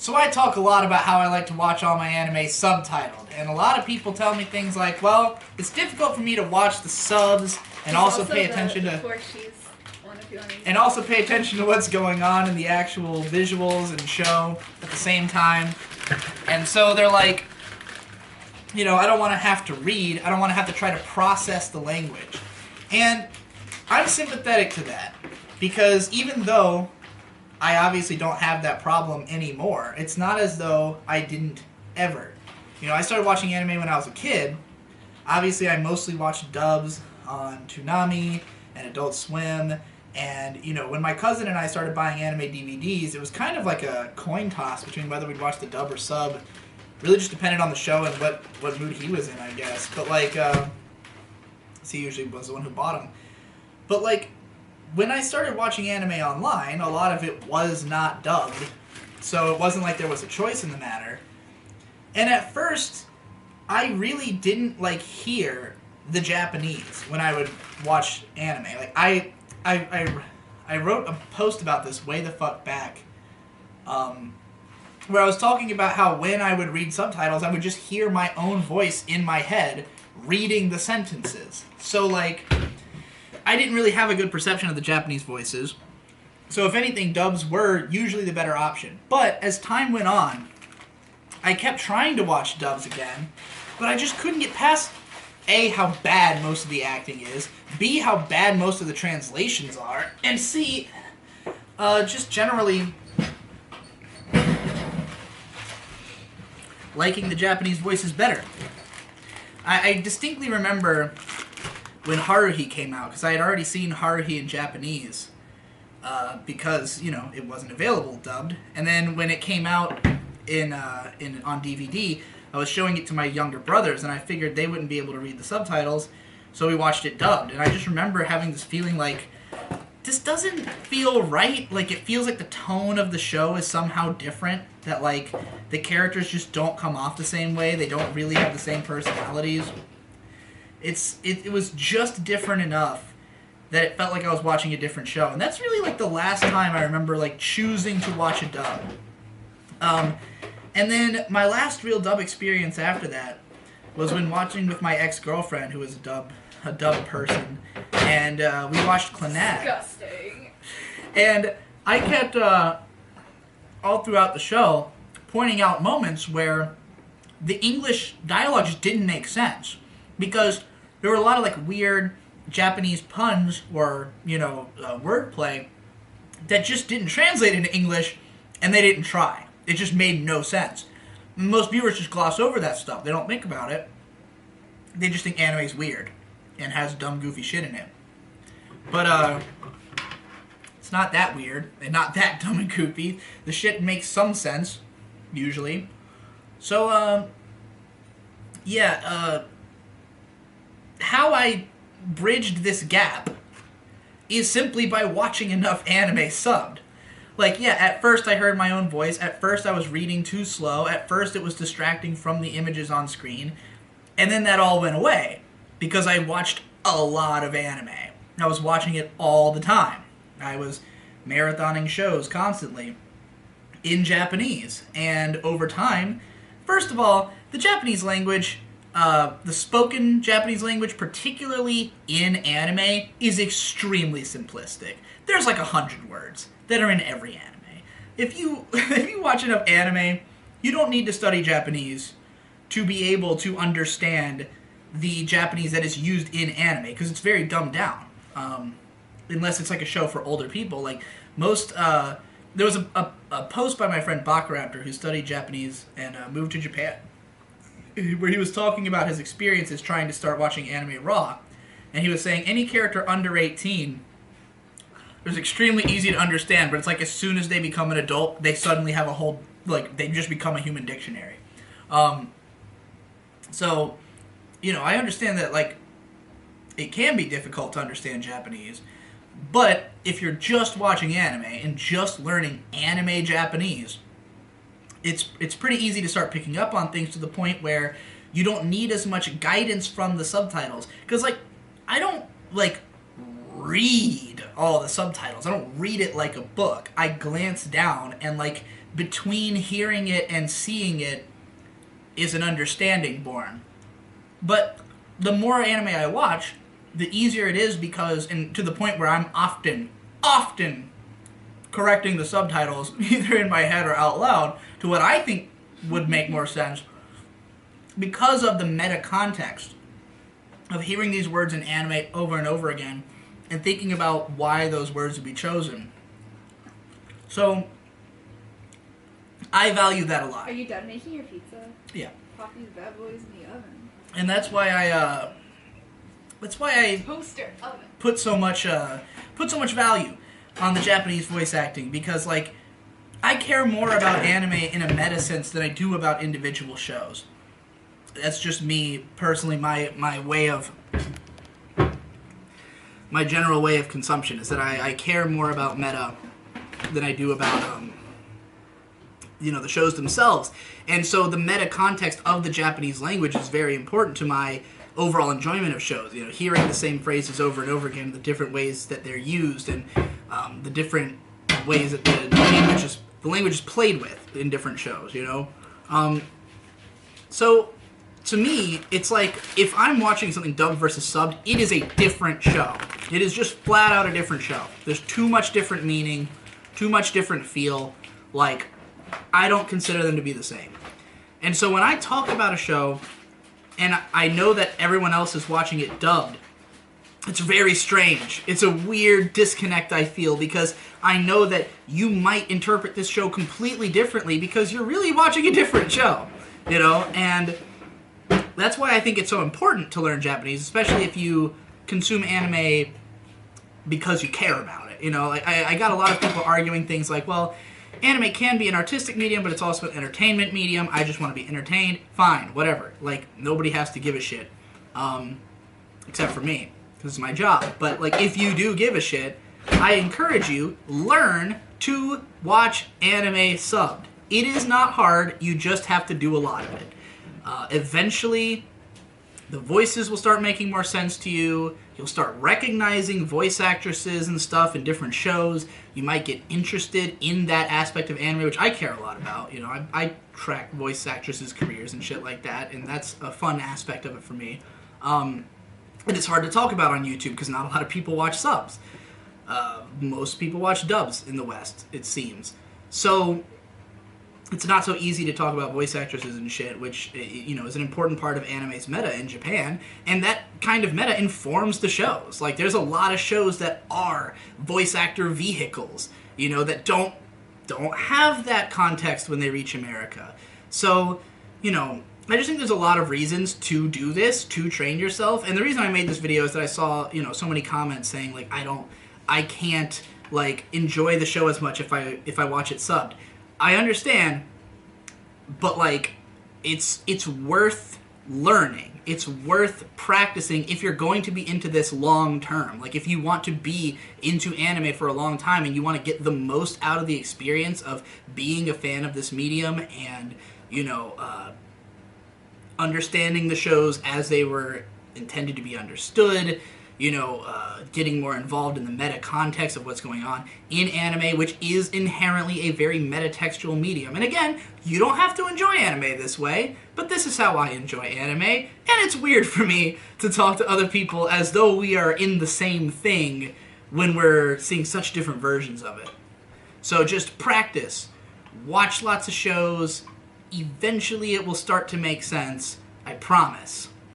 So I talk a lot about how I like to watch all my anime subtitled, and a lot of people tell me things like, well, it's difficult for me to watch the subs and also pay attention to and also pay attention to what's going on in the actual visuals and show at the same time. And so they're like, you know, I don't want to have to read, I don't want to have to try to process the language. And I'm sympathetic to that, because even though I obviously don't have that problem anymore, it's not as though I didn't ever. You know, I started watching anime when I was a kid. Obviously, I mostly watched dubs on Toonami and Adult Swim. And, you know, when my cousin and I started buying anime DVDs, it was kind of like a coin toss between whether we'd watch the dub or sub. Really just depended on the show and what mood he was in, I guess. But, like, he usually was the one who bought them. But, like, when I started watching anime online, a lot of it was not dubbed. So it wasn't like there was a choice in the matter. And at first, I really didn't, like, hear the Japanese when I would watch anime. Like, I wrote a post about this way the fuck back, where I was talking about how when I would read subtitles, I would just hear my own voice in my head reading the sentences. So, like, I didn't really have a good perception of the Japanese voices. So, if anything, dubs were usually the better option. But as time went on, I kept trying to watch dubs again, but I just couldn't get past A, how bad most of the acting is, B, how bad most of the translations are, and C, just generally liking the Japanese voices better. I distinctly remember when Haruhi came out, because I had already seen Haruhi in Japanese, because, you know, it wasn't available dubbed, and then when it came out on DVD, I was showing it to my younger brothers, and I figured they wouldn't be able to read the subtitles, so we watched it dubbed. And I just remember having this feeling like, this doesn't feel right. Like, it feels like the tone of the show is somehow different, that, like, the characters just don't come off the same way, they don't really have the same personalities. It was just different enough that it felt like I was watching a different show. And that's really, like, the last time I remember, like, choosing to watch a dub. And then my last real dub experience after that was when watching with my ex-girlfriend, who was a dub person, and we watched Clannad. Disgusting. And I kept, all throughout the show, pointing out moments where the English dialogue just didn't make sense. Because there were a lot of, like, weird Japanese puns or, you know, wordplay that just didn't translate into English, and they didn't try. It just made no sense. Most viewers just gloss over that stuff. They don't think about it. They just think anime's weird and has dumb, goofy shit in it. But, it's not that weird and not that dumb and goofy. The shit makes some sense, usually. So, how I bridged this gap is simply by watching enough anime subbed. Like, yeah, at first I heard my own voice, at first I was reading too slow, at first it was distracting from the images on screen, and then that all went away, because I watched a lot of anime. I was watching it all the time. I was marathoning shows constantly, in Japanese, and over time, first of all, the Japanese language, the spoken Japanese language, particularly in anime, is extremely simplistic. There's like 100 words that are in every anime. If you watch enough anime, you don't need to study Japanese to be able to understand the Japanese that is used in anime, because it's very dumbed down. Unless it's like a show for older people. Like, most, there was a post by my friend Bakuraptor, who studied Japanese and moved to Japan, where he was talking about his experiences trying to start watching anime raw. And he was saying any character under 18 is extremely easy to understand, but it's like as soon as they become an adult, they suddenly have a whole, like, they just become a human dictionary. So, you know, I understand that, like, it can be difficult to understand Japanese, but if you're just watching anime and just learning anime Japanese, it's pretty easy to start picking up on things to the point where you don't need as much guidance from the subtitles. Because, like, I don't, like, read all the subtitles. I don't read it like a book. I glance down and, like, between hearing it and seeing it is an understanding born. But the more anime I watch, the easier it is because, and to the point where I'm often correcting the subtitles, either in my head or out loud, to what I think would make more sense, because of the meta context of hearing these words in anime over and over again, and thinking about why those words would be chosen. So, I value that a lot. Are you done making your pizza? Yeah. Pop these bad boys in the oven. And that's why I toaster oven. put so much value on the Japanese voice acting, because like I care more about anime in a meta sense than I do about individual shows. That's just me personally. My way of my general way of consumption is that I care more about meta than I do about the shows themselves. And so the meta context of the Japanese language is very important to my overall enjoyment of shows. Hearing the same phrases over and over again, the different ways that they're used, and the different ways that the language is played with in different shows. So to me, it's like if I'm watching something dubbed versus subbed, it is a different show. It is just flat out a different show. There's too much different meaning, too much different feel. Like, I don't consider them to be the same. And so when I talk about a show, and I know that everyone else is watching it dubbed, it's very strange. It's a weird disconnect I feel, because I know that you might interpret this show completely differently because you're really watching a different show, and that's why I think it's so important to learn Japanese, especially if you consume anime because you care about it. I got a lot of people arguing things like, well, anime can be an artistic medium, but it's also an entertainment medium. I just want to be entertained. Fine, whatever. Like, nobody has to give a shit, except for me, because it's my job. But like, if you do give a shit, I encourage you, learn to watch anime subbed. It is not hard. You just have to do a lot of it. Eventually, the voices will start making more sense to you. You'll start recognizing voice actresses and stuff in different shows. You might get interested in that aspect of anime, which I care a lot about. I track voice actresses' careers and shit like that, and that's a fun aspect of it for me. And it's hard to talk about on YouTube because not a lot of people watch subs. Most people watch dubs in the West, it seems. So it's not so easy to talk about voice actresses and shit, which, is an important part of anime's meta in Japan, and that kind of meta informs the shows. Like, there's a lot of shows that are voice actor vehicles, that don't have that context when they reach America. So, I just think there's a lot of reasons to do this, to train yourself, and the reason I made this video is that I saw, so many comments saying, like, I can't, like, enjoy the show as much if I watch it subbed. I understand, but like, it's worth learning. It's worth practicing if you're going to be into this long term. Like, if you want to be into anime for a long time and you want to get the most out of the experience of being a fan of this medium and, understanding the shows as they were intended to be understood, getting more involved in the meta context of what's going on in anime, which is inherently a very metatextual medium. And again, you don't have to enjoy anime this way, but this is how I enjoy anime, and it's weird for me to talk to other people as though we are in the same thing when we're seeing such different versions of it. So just practice. Watch lots of shows. Eventually it will start to make sense. I promise.